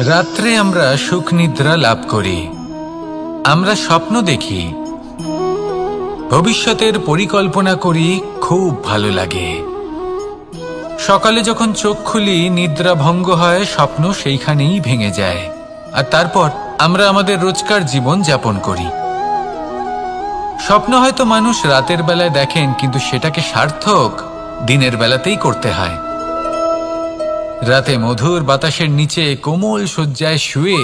রাত্রে আমরা সুখ নিদ্রা লাভ করি, আমরা স্বপ্ন দেখি, ভবিষ্যতের পরিকল্পনা করি, খুব ভালো লাগে। সকালে যখন চোখ খুলি নিদ্রা ভঙ্গ হয়, স্বপ্ন সেইখানেই ভেঙে যায়, আর তারপর আমরা আমাদের রোজকার জীবন যাপন করি। স্বপ্ন হয়তো মানুষ রাতের বেলায় দেখেন, কিন্তু সেটাকে সার্থক দিনের বেলাতেই করতে হয়। রাতে মধুর বাতাসের নিচে কোমল শয্যায় শুয়ে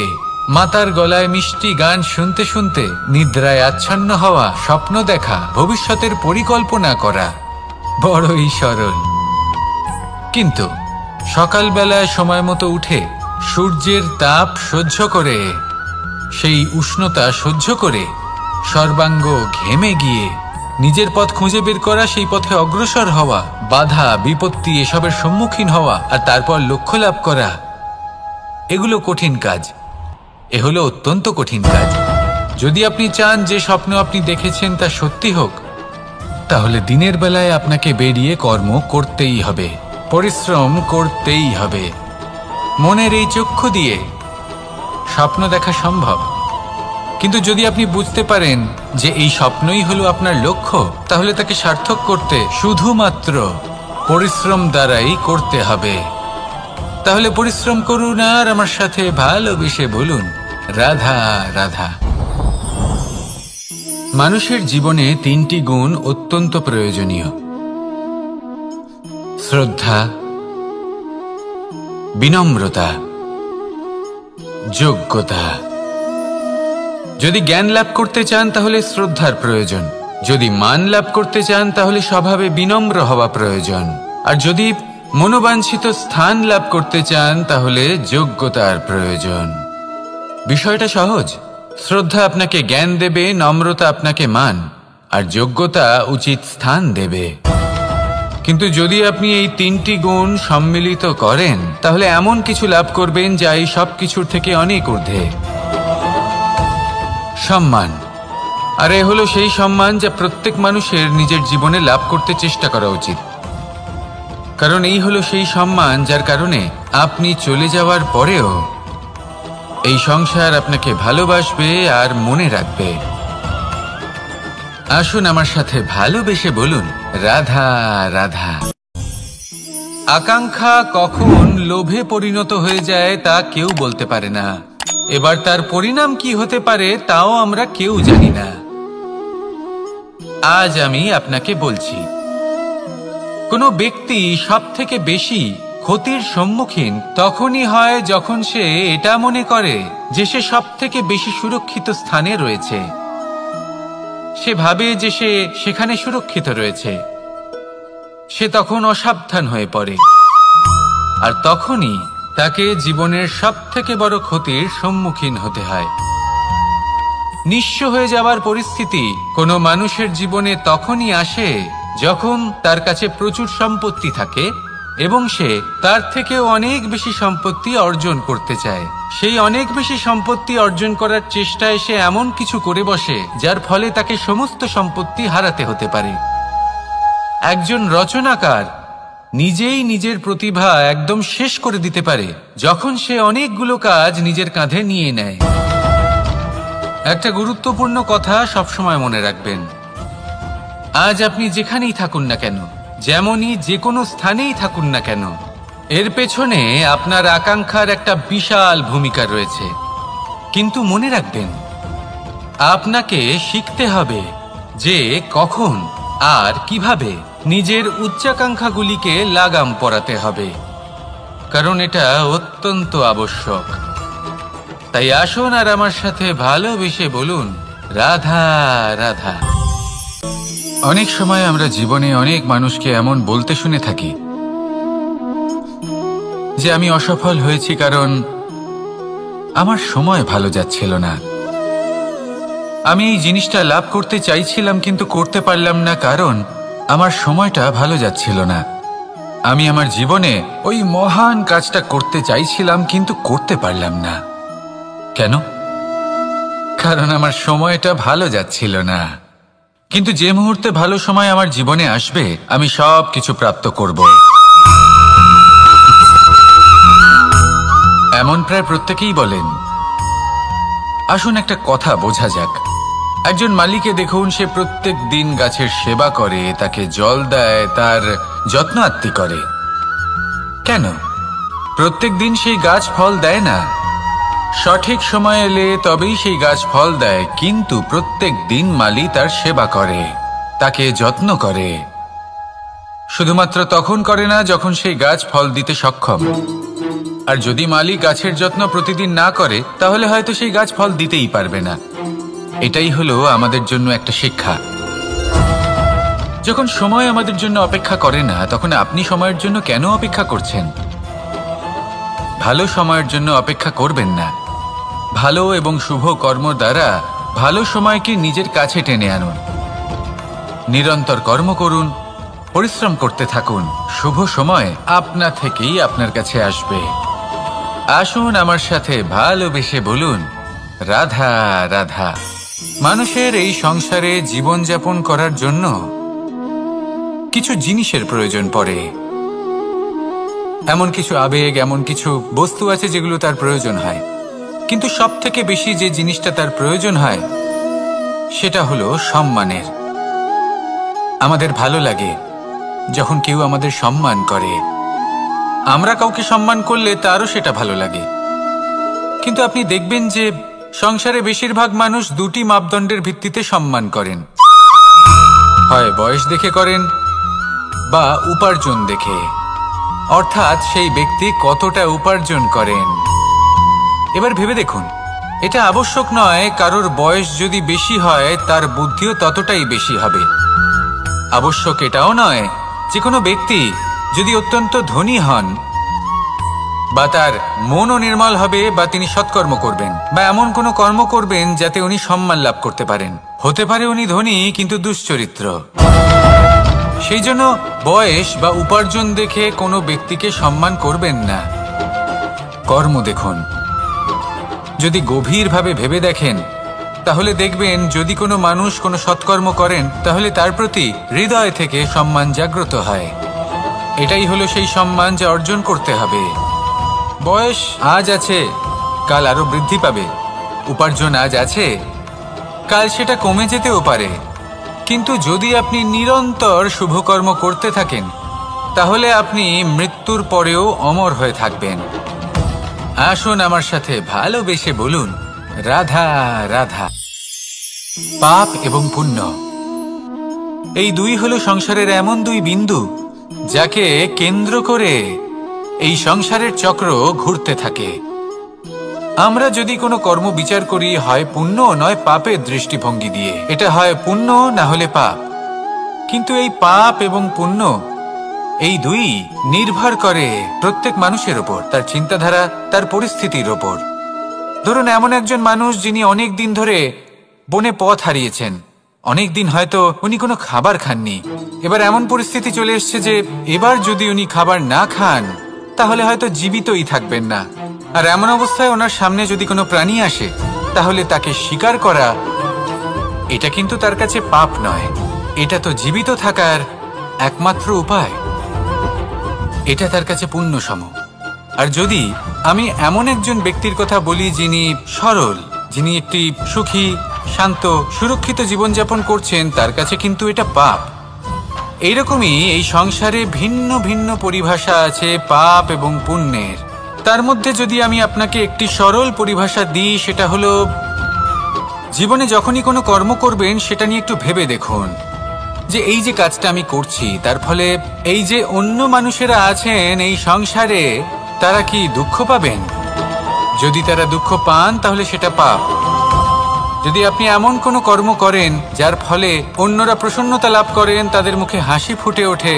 মাতার গলায় মিষ্টি গান শুনতে শুনতে নিদ্রায় আচ্ছন্ন হওয়া, স্বপ্ন দেখা, ভবিষ্যতের পরিকল্পনা করা বড়ই সরল। কিন্তু সকালবেলায় সময় মতো উঠে সূর্যের তাপ সহ্য করে, সেই উষ্ণতা সহ্য করে সর্বাঙ্গ ঘেমে গিয়ে নিজের পথ খুঁজে বের করা, সেই পথে অগ্রসর হওয়া, বাধা বিপত্তি এসবের সম্মুখীন হওয়া, আর তারপর লক্ষ্য লাভ করা, এগুলো কঠিন কাজ। এ হলো অত্যন্ত কঠিন কাজ। যদি আপনি চান যে স্বপ্ন আপনি দেখেছেন তা সত্যি হোক, তাহলে দিনের বেলায় আপনাকে বেরিয়ে কর্ম করতেই হবে, পরিশ্রম করতেই হবে। মনের এই চক্ষু দিয়ে স্বপ্ন দেখা সম্ভব, কিন্তু যদি আপনি বুঝতে পারেন যে এই স্বপ্নই হলো আপনার লক্ষ্য, তাহলে তাকে সার্থক করতে শুধুমাত্র পরিশ্রম দ্বারাই করতে হবে। তাহলে পরিশ্রম করুন আর আমার সাথে ভালোবেসে বলুন, রাধা রাধা। মানুষের জীবনে তিনটি গুণ অত্যন্ত প্রয়োজনীয়: শ্রদ্ধা, বিনম্রতা, যোগ্যতা। যদি জ্ঞান লাভ করতে চান তাহলে শ্রদ্ধার প্রয়োজন, যদি মান লাভ করতে চান তাহলে স্বভাবে বিনম্র হওয়া প্রয়োজন, আর যদি মনোবাঞ্ছিত স্থান লাভ করতে চান তাহলে যোগ্যতার প্রয়োজন। বিষয়টা সহজ। শ্রদ্ধা আপনাকে জ্ঞান দেবে, নম্রতা আপনাকে মান, আর যোগ্যতা উচিত স্থান দেবে। কিন্তু যদি আপনি এই তিনটি গুণ সম্মিলিত করেন, তাহলে এমন কিছু লাভ করবেন যা এই সব কিছুর থেকে অনেক ঊর্ধ্বে। সম্মান। আর এ হলো সেই সম্মান যা প্রত্যেক মানুষের নিজের জীবনে লাভ করতে চেষ্টা করা উচিত, কারণ এই হলো সেই সম্মান যার কারণে আপনি চলে যাওয়ার পরেও এই সংসার আপনাকে ভালোবাসবে আর মনে রাখবে। আসুন আমার সাথে ভালোবেসে বলুন, রাধা রাধা। আকাঙ্ক্ষা কখন লোভে পরিণত হয়ে যায় তা কেউ বলতে পারে না। এবার তার পরিণাম কি হতে পারে তাও আমরা কেউ জানি না। আজ আমি আপনাকে বলছি, কোনো ব্যক্তি সব থেকে বেশি ক্ষতির সম্মুখীন তখনই হয় যখন সে এটা মনে করে যে সে সব থেকে বেশি সুরক্ষিত স্থানে রয়েছে। সে ভাবে যে সে সেখানে সুরক্ষিত রয়েছে। সে তখন অসাবধান হয়ে পড়ে, আর তখনই তাকে জীবনের সব থেকে বড় ক্ষতির সম্মুখীন হতে হয়। নিঃস্ব হয়ে যাওয়ার পরিস্থিতি কোনো মানুষের জীবনে তখনই আসে যখন তার কাছে প্রচুর সম্পত্তি থাকে এবং সে তার থেকেও অনেক বেশি সম্পত্তি অর্জন করতে চায়। সেই অনেক বেশি সম্পত্তি অর্জন করার চেষ্টায় সে এমন কিছু করে বসে যার ফলে তাকে সমস্ত সম্পত্তি হারাতে হতে পারে। একজন রচনাকার নিজেই নিজের প্রতিভা একদম শেষ করে দিতে পারে যখন সে অনেকগুলো কাজ নিজের কাঁধে নিয়ে নেয়। একটা গুরুত্বপূর্ণ কথা সবসময় মনে রাখবেন, আজ আপনি যেখানেই থাকুন না কেন, যেমনই যে কোনো স্থানেই থাকুন না কেন, এর পেছনে আপনার আকাঙ্ক্ষার একটা বিশাল ভূমিকা রয়েছে। কিন্তু মনে রাখবেন, আপনাকে শিখতে হবে যে কখন আর কিভাবে নিজের উচ্চাকাঙ্ক্ষাগুলিকে লাগাম পরাতে হবে, কারণ এটা অত্যন্ত আবশ্যক। তাই আসুন আর আমার সাথে ভালোবেসে বলুন, রাধা রাধা। অনেক সময় আমরা জীবনে অনেক মানুষকে এমন বলতে শুনে থাকি যে আমি অসফল হয়েছি কারণ আমার সময় ভালো যাচ্ছিল না। আমি এই জিনিসটা লাভ করতে চাইছিলাম কিন্তু করতে পারলাম না কারণ আমার সময়টা ভালো যাচ্ছিল না। আমি আমার জীবনে ওই মহান কাজটা করতে চাইছিলাম কিন্তু করতে পারলাম না। কেন? কারণ আমার সময়টা ভালো যাচ্ছিল না। কিন্তু যে মুহূর্তে ভালো সময় আমার জীবনে আসবে, আমি সব কিছু প্রাপ্ত করব। এমন প্রায় প্রত্যেকেই বলেন। আসুন একটা কথা বোঝা যাক। একজন মালিকে দেখুন, সে প্রত্যেক দিন গাছের সেবা করে, তাকে জল দেয়, তার যত্ন আত্তি করে। কেন? প্রত্যেক দিন সেই গাছ ফল দেয় না। সঠিক সময় এলে তবেই সেই গাছ ফল দেয়, কিন্তু প্রত্যেক দিন মালি তার সেবা করে, তাকে যত্ন করে। শুধুমাত্র তখন করে না যখন সেই গাছ ফল দিতে সক্ষম। আর যদি মালি গাছের যত্ন প্রতিদিন না করে, তাহলে হয়তো সেই গাছ ফল দিতেই পারবে না। এটাই হলো আমাদের জন্য একটা শিক্ষা। যখন সময় আমাদের জন্য অপেক্ষা করে না, তখন আপনি সময়ের জন্য কেন অপেক্ষা করছেন? ভালো সময়ের জন্য অপেক্ষা করবেন না। ভালো এবং শুভ কর্ম দ্বারা ভালো সময়কে নিজের কাছে টেনে আনুন। নিরন্তর কর্ম করুন, পরিশ্রম করতে থাকুন। শুভ সময় আপনা থেকেই আপনার কাছে আসবে। আসুন আমার সাথে ভালোবেসে বলুন, রাধা রাধা। মানুষের এই সংসারে জীবনযাপন করার জন্য কিছু জিনিসের প্রয়োজন পড়ে। এমন কিছু আবেগ, এমন কিছু বস্তু আছে যেগুলো তার প্রয়োজন হয়। কিন্তু সব থেকে বেশি যে জিনিসটা তার প্রয়োজন হয় সেটা হলো সম্মানের। আমাদের ভালো লাগে যখন কেউ আমাদের সম্মান করে। আমরা কাউকে সম্মান করলে তারও সেটা ভালো লাগে। কিন্তু আপনি দেখবেন যে সংসারে বেশিরভাগ মানুষ দুটি মাপদণ্ডের ভিত্তিতে সম্মান করেন। হয় বয়স দেখে করেন বা উপার্জন দেখে, অর্থাৎ সেই ব্যক্তি কতটা উপার্জন করেন। এবার ভেবে দেখুন, এটা আবশ্যক নয় কারোর বয়স যদি বেশি হয় তার বুদ্ধিও ততটাই বেশি হবে। আবশ্যক এটাও নয় যে কোনো ব্যক্তি যদি অত্যন্ত ধনী হন বা তার মনও নির্মল হবে বা তিনি সৎকর্ম করবেন বা এমন কোনো কর্ম করবেন যাতে উনি সম্মান লাভ করতে পারেন। হতে পারে উনি ধনী কিন্তু দুশ্চরিত্র। সেই জন্য বয়স বা উপার্জন দেখে কোনো ব্যক্তিকে সম্মান করবেন না। কর্ম দেখুন। যদি গভীরভাবে ভেবে দেখেন তাহলে দেখবেন যদি কোনো মানুষ কোনো সৎকর্ম করেন তাহলে তার প্রতি হৃদয় থেকে সম্মান জাগ্রত হয়। এটাই হলো সেই সম্মান যা অর্জন করতে হবে। বয়স আজ আছে, কাল আরো বৃদ্ধি পাবে। উপার্জন আজ আছে, কাল সেটা কমে যেতেও পারে। কিন্তু যদি আপনি নিরন্তর শুভকর্ম করতে থাকেন তাহলে আপনি মৃত্যুর পরেও অমর হয়ে থাকবেন। আসুন আমার সাথে ভালোবেসে বলুন, রাধা রাধা। পাপ এবং পুণ্য, এই দুই হলো সংসারের এমন দুই বিন্দু যাকে কেন্দ্র করে এই সংসারের চক্র ঘুরতে থাকে। আমরা যদি কোনো কর্ম বিচার করি, হয় পুণ্য নয় পাপের দৃষ্টিভঙ্গি দিয়ে, এটা হয় পুণ্য না হলে পাপ। কিন্তু এই পাপ এবং পুণ্য এই দুই নির্ভর করে প্রত্যেক মানুষের ওপর, তার চিন্তাধারা, তার পরিস্থিতির ওপর। ধরুন এমন একজন মানুষ যিনি অনেক দিন ধরে বনে পথ হারিয়েছেন, অনেক দিন হয়তো উনি কোনো খাবার খাননি। এবার এমন পরিস্থিতি চলে এসছে যে এবার যদি উনি খাবার না খান তাহলে হয়তো জীবিতই থাকবেন না। আর এমন অবস্থায় ওনার সামনে যদি কোনো প্রাণী আসে তাহলে তাকে শিকার করা, এটা কিন্তু তার কাছে পাপ নয়। এটা তো জীবিত থাকার একমাত্র উপায়। এটা তার কাছে পুণ্য সম। আর যদি আমি এমন একজন ব্যক্তির কথা বলি যিনি সরল, যিনি একটি সুখী, শান্ত, সুরক্ষিত জীবনযাপন করছেন, তার কাছে কিন্তু এটা পাপ। এইরকমই এই সংসারে ভিন্ন ভিন্ন পরিভাষা আছে পাপ এবং পুণ্যের। তার মধ্যে যদি আমি আপনাকে একটি সরল পরিভাষা দিই, সেটা হলো জীবনে যখনই কোনো কর্ম করবেন সেটা নিয়ে একটু ভেবে দেখুন যে এই যে কাজটা আমি করছি তার ফলে এই যে অন্য মানুষেরা আছেন এই সংসারে, তারা কি দুঃখ পাবেন? যদি তারা দুঃখ পান তাহলে সেটা পাপ। যদি আপনি এমন কোনো কর্ম করেন যার ফলে অন্যরা প্রসন্নতা লাভ করেন, তাদের মুখে হাসি ফুটে ওঠে,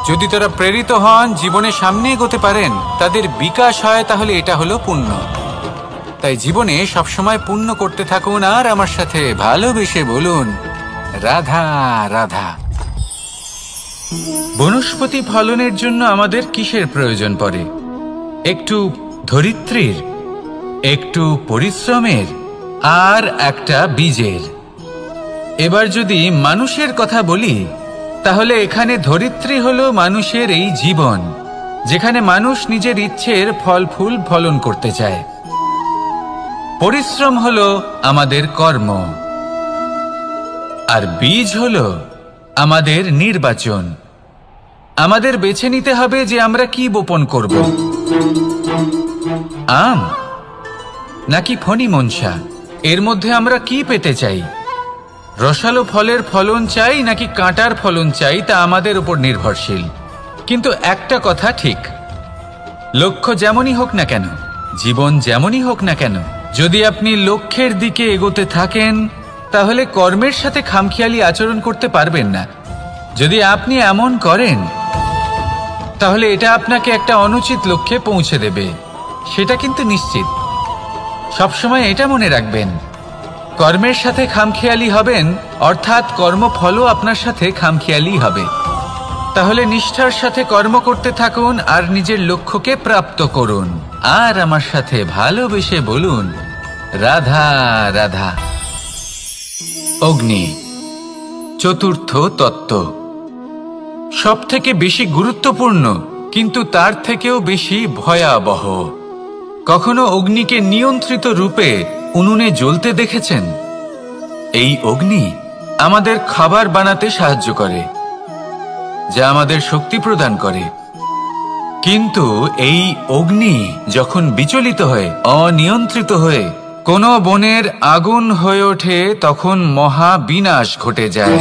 যদি তারা প্রেরিত হন, জীবনে সামনে এগোতে পারেন, তাদের বিকাশ হয়, তাহলে এটা হলো পুণ্য। তাই জীবনে সবসময় পুণ্য করতে থাকুন আর আমার সাথে ভালোবেসে বলুন, রাধা রাধা। বনস্পতি ফলনের জন্য আমাদের কিসের প্রয়োজন পড়ে? একটু ধরিত্রীর, একটু পরিশ্রমের আর একটা বীজের। এবার যদি মানুষের কথা বলি তাহলে এখানে ধরিত্রী হলো মানুষের এই জীবন, যেখানে মানুষ নিজের ইচ্ছের ফল ফুল ফলন করতে চায়। পরিশ্রম হলো আমাদের কর্ম, আর বীজ হলো আমাদের নির্বাচন। আমাদের বেছে নিতে হবে যে আমরা কি বপন করব, আম নাকি ফণি মনসা। এর মধ্যে আমরা কি পেতে চাই? রসালো ফলের ফলন চাই নাকি কাঁটার ফলন চাই, তা আমাদের উপর নির্ভরশীল। কিন্তু একটা কথা ঠিক, লক্ষ্য যেমনই হোক না কেন, জীবন যেমনই হোক না কেন, যদি আপনি লক্ষ্যের দিকে এগোতে থাকেন তাহলে কর্মের সাথে খামখেয়ালি আচরণ করতে পারবেন না। যদি আপনি এমন করেন তাহলে এটা আপনাকে একটা অনুচিত লক্ষ্যে পৌঁছে দেবে, সেটা কিন্তু নিশ্চিত। সবসময় এটা মনে রাখবেন, কর্মের সাথে খামখেয়ালি হবেন অর্থাৎ কর্মফলও আপনার সাথে খামখেয়ালি হবে। তাহলে নিষ্ঠার সাথে কর্ম করতে থাকুন আর নিজের লক্ষ্যকে প্রাপ্ত করুন। আর আমার সাথে ভালোবেসে বলুন, রাধা রাধা। অগ্নি চতুর্থ তত্ত্ব, সব থেকে বেশি গুরুত্বপূর্ণ কিন্তু তার থেকেও বেশি ভয়াবহ। কখনো অগ্নিকে নিয়ন্ত্রিত রূপে উনুনে জ্বলতে দেখেছেন? এই অগ্নি আমাদের খাবার বানাতে সাহায্য করে, যা আমাদের শক্তি প্রদান করে। কিন্তু এই অগ্নি যখন বিচলিত হয়ে, অনিয়ন্ত্রিত হয়ে কোনো বনের আগুন হয়ে ওঠে, তখন মহা বিনাশ ঘটে যায়।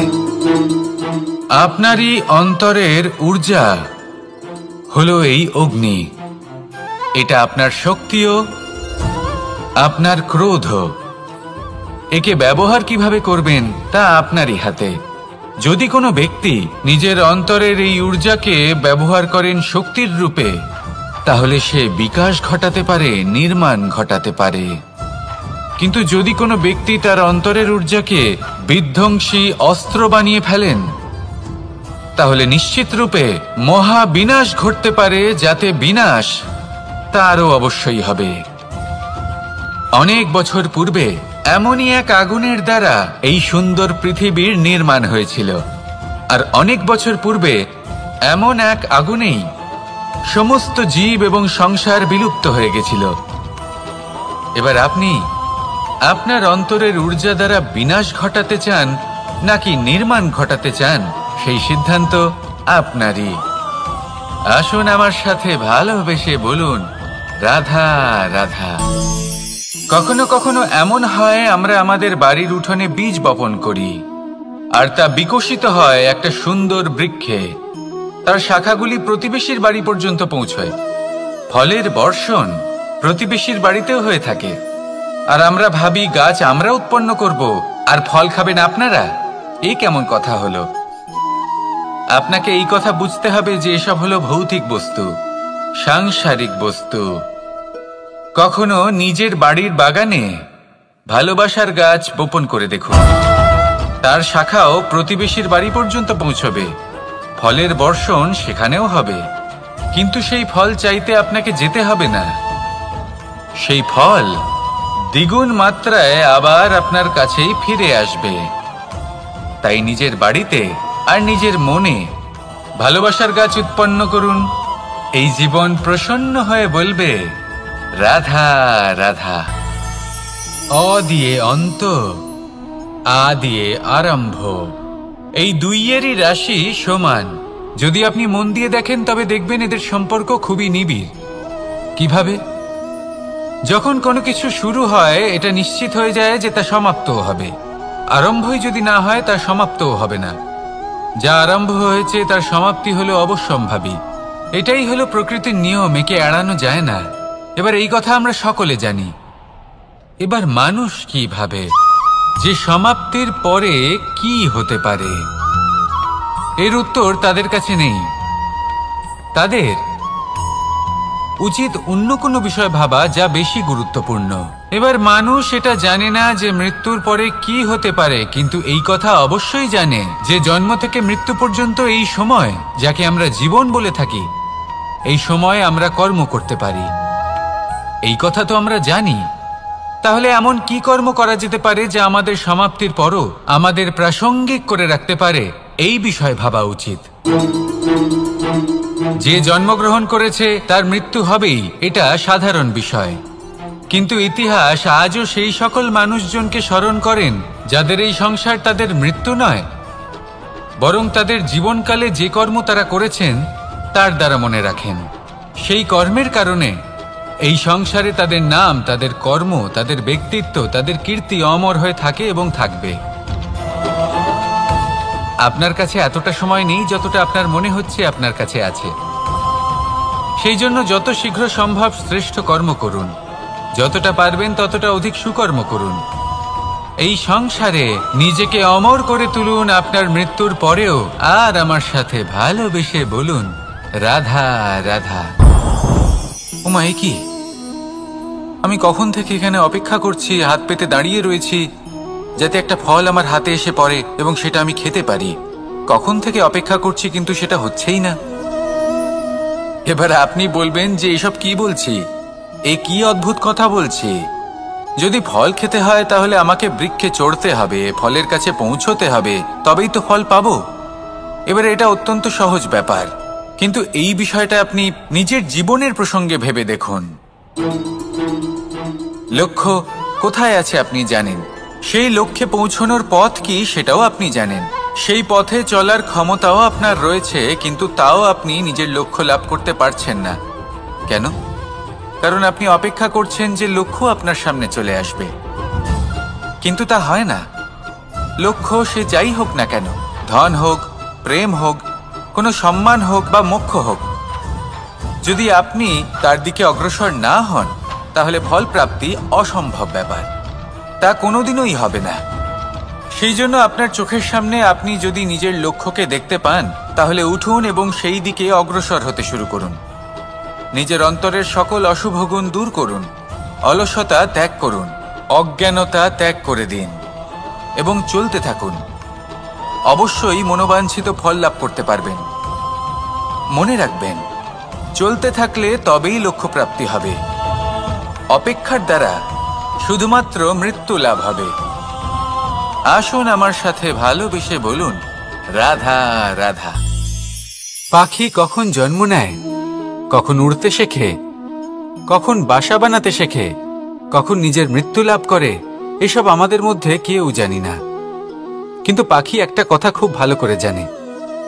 আপনারই অন্তরের ঊর্জা হলো এই অগ্নি। এটা আপনার শক্তিও, আপনার ক্রোধ। একে ব্যবহার কিভাবে করবেন তা আপনারই হাতে। যদি কোনো ব্যক্তি নিজের অন্তরের এই ঊর্জাকে ব্যবহার করেন শক্তির রূপে, তাহলে সে বিকাশ ঘটাতে পারে, নির্মাণ ঘটাতে পারে। কিন্তু যদি কোনো ব্যক্তি তার অন্তরের ঊর্জাকে বিধ্বংসী অস্ত্র বানিয়ে ফেলেন, তাহলে নিশ্চিত রূপে মহা বিনাশ ঘটতে পারে, যাতে বিনাশ তারও অবশ্যই হবে। অনেক বছর পূর্বে এমনই এক আগুনের দ্বারা এই সুন্দর পৃথিবীর নির্মাণ হয়েছিল। আর অনেক বছর পূর্বে এমন এক আগুনেই সমস্ত জীব এবং সংসার বিলুপ্ত হয়ে গেছিল। এবার আপনি আপনার অন্তরের ঊর্জা দ্বারা বিনাশ ঘটাতে চান নাকি নির্মাণ ঘটাতে চান, সেই সিদ্ধান্ত আপনারই। আসুন আমার সাথে ভালোবেসে বলুন, রাধা রাধা। কখনো কখনো এমন হয়, আমরা আমাদের বাড়ির উঠোনে বীজ বপন করি আর তা বিকশিত হয় একটা সুন্দর বৃক্ষে। তার শাখাগুলি প্রতিবেশীর বাড়ি পর্যন্ত পৌঁছয়। ফলের বর্ষণ প্রতিবেশীর বাড়িতেও হয়ে থাকে। আর আমরা ভাবি গাছ আমরা উৎপন্ন করব আর ফল খাবেন আপনারা। এই কেমন কথা হলো? আপনাকে এই কথা বুঝতে হবে যে এসব হলো ভৌতিক বস্তু, সাংসারিক বস্তু। কখনো নিজের বাড়ির বাগানে ভালোবাসার গাছ বপন করে দেখুন। তার শাখাও প্রতিবেশীর বাড়ি পর্যন্ত পৌঁছবে, ফলের বর্ষণ সেখানেও হবে। কিন্তু সেই ফল চাইতে আপনাকে যেতে হবে না, সেই ফল দ্বিগুণ মাত্রায় আবার আপনার কাছেই ফিরে আসবে। তাই নিজের বাড়িতে আর নিজের মনে ভালোবাসার গাছ উৎপন্ন করুন। এই জীবন প্রসন্ন হয়ে বলবে, রাধা রাধা। অ দিয়ে অন্ত, আ দিয়ে আরম্ভ, এই দুইয়েরই রাশি সমান। যদি আপনি মন দিয়ে দেখেন তবে দেখবেন এদের সম্পর্ক খুবই নিবিড়। কিভাবে? যখন কোনো কিছু শুরু হয় এটা নিশ্চিত হয়ে যায় যে তা সমাপ্তও হবে। আরম্ভই যদি না হয় তা সমাপ্তও হবে না। যা আরম্ভ হয়েছে তার সমাপ্তি হলো অবশ্যম্ভাবী। এটাই হলো প্রকৃতির নিয়ম, একে এড়ানো যায় না। এবার এই কথা আমরা সকলে জানি। এবার মানুষ কি ভাবে যে সমাপ্তির পরে কি হতে পারে, এর উত্তর তাদের কাছে নেই। তাদের উচিত অন্য কোনো বিষয় ভাবা যা বেশি গুরুত্বপূর্ণ। এবার মানুষ এটা জানে না যে মৃত্যুর পরে কি হতে পারে, কিন্তু এই কথা অবশ্যই জানে যে জন্ম থেকে মৃত্যু পর্যন্ত এই সময়, যাকে আমরা জীবন বলে থাকি, এই সময় আমরা কর্ম করতে পারি। এই কথা তো আমরা জানি। তাহলে এমন কি কর্ম করা যেতে পারে যা আমাদের সমাপ্তির পরও আমাদের প্রাসঙ্গিক করে রাখতে পারে, এই বিষয়ে ভাবা উচিত। যে জন্মগ্রহণ করেছে তার মৃত্যু হবেই, এটা সাধারণ বিষয়। কিন্তু ইতিহাস আজও সেই সকল মানুষজনকে স্মরণ করেন যাদের এই সংসার তাদের মৃত্যু নয়, বরং তাদের জীবনকালে যে কর্ম তারা করেছেন তার দ্বারা মনে রাখেন। সেই কর্মের কারণে এই সংসারে তাদের নাম, তাদের কর্ম, তাদের ব্যক্তিত্ব, তাদের কীর্তি অমর হয়ে থাকে এবং থাকবে। আপনার কাছে এতটা সময় নেই যতটা আপনার মনে হচ্ছে আপনার কাছে আছে। সেই জন্য যত শীঘ্র সম্ভব শ্রেষ্ঠ কর্ম করুন, যতটা পারবেন ততটা অধিক সুকর্ম করুন। এই সংসারে নিজেকে অমর করে তুলুন আপনার মৃত্যুর পরেও, আর আমার সাথে ভালোবেসে বলুন রাধা রাধা। ওমা, এ কি? আমি কখন থেকে এখানে অপেক্ষা করছি, হাত পেতে দাঁড়িয়ে রয়েছি যাতে একটা ফল আমার হাতে এসে পড়ে এবং সেটা আমি খেতে পারি। কখন থেকে অপেক্ষা করছি, কিন্তু সেটা হচ্ছেই না। এবার আপনি বলবেন যে এসব কি বলছি, এ কি অদ্ভুত কথা বলছি। যদি ফল খেতে হয় তাহলে আমাকে বৃক্ষে চড়তে হবে, ফলের কাছে পৌঁছতে হবে, তবেই তো ফল পাবো। এবারে এটা অত্যন্ত সহজ ব্যাপার, কিন্তু এই বিষয়টা আপনি নিজের জীবনের প্রসঙ্গে ভেবে দেখুন। লক্ষ্য কোথায় আছে আপনি জানেন, সেই লক্ষ্যে পৌঁছানোর পথ কি সেটাও আপনি জানেন, সেই পথে চলার ক্ষমতাও আপনার রয়েছে, কিন্তু তাও আপনি নিজের লক্ষ্য লাভ করতে পারছেন না। কেন? কারণ আপনি অপেক্ষা করছেন যে লক্ষ্য আপনার সামনে চলে আসবে, কিন্তু তা হয় না। লক্ষ্য সে যাই হোক না কেন, ধন হোক, প্রেম হোক, কোনো সম্মান হোক বা মোক্ষ হোক, যদি আপনি তার দিকে অগ্রসর না হন তাহলে ফল প্রাপ্তি অসম্ভব ব্যাপার, তা কোনোদিনই হবে না। সেই জন্য আপনার চোখের সামনে আপনি যদি নিজের লক্ষ্যকে দেখতে পান তাহলে উঠুন এবং সেই দিকে অগ্রসর হতে শুরু করুন। নিজের অন্তরের সকল অশুভ গুণ দূর করুন, অলসতা ত্যাগ করুন, অজ্ঞানতা ত্যাগ করে দিন এবং চলতে থাকুন। অবশ্যই মনোবাঞ্ছিত ফল লাভ করতে পারবেন। মনে রাখবেন, চলতে থাকলে তবেই লক্ষ্য প্রাপ্তি হবে। অপেক্ষার দ্বারা শুধুমাত্র মৃত্যু লাভ হবে। আসুন আমার সাথে ভালোবেসে বলুন রাধা রাধা। পাখি কখন জন্ম নেয়, কখন উড়তে শেখে, কখন বাসা বানাতে শেখে, কখন নিজের মৃত্যু লাভ করে, এসব আমাদের মধ্যে কেউ জানি না। কিন্তু পাখি একটা কথা খুব ভালো করে জানে,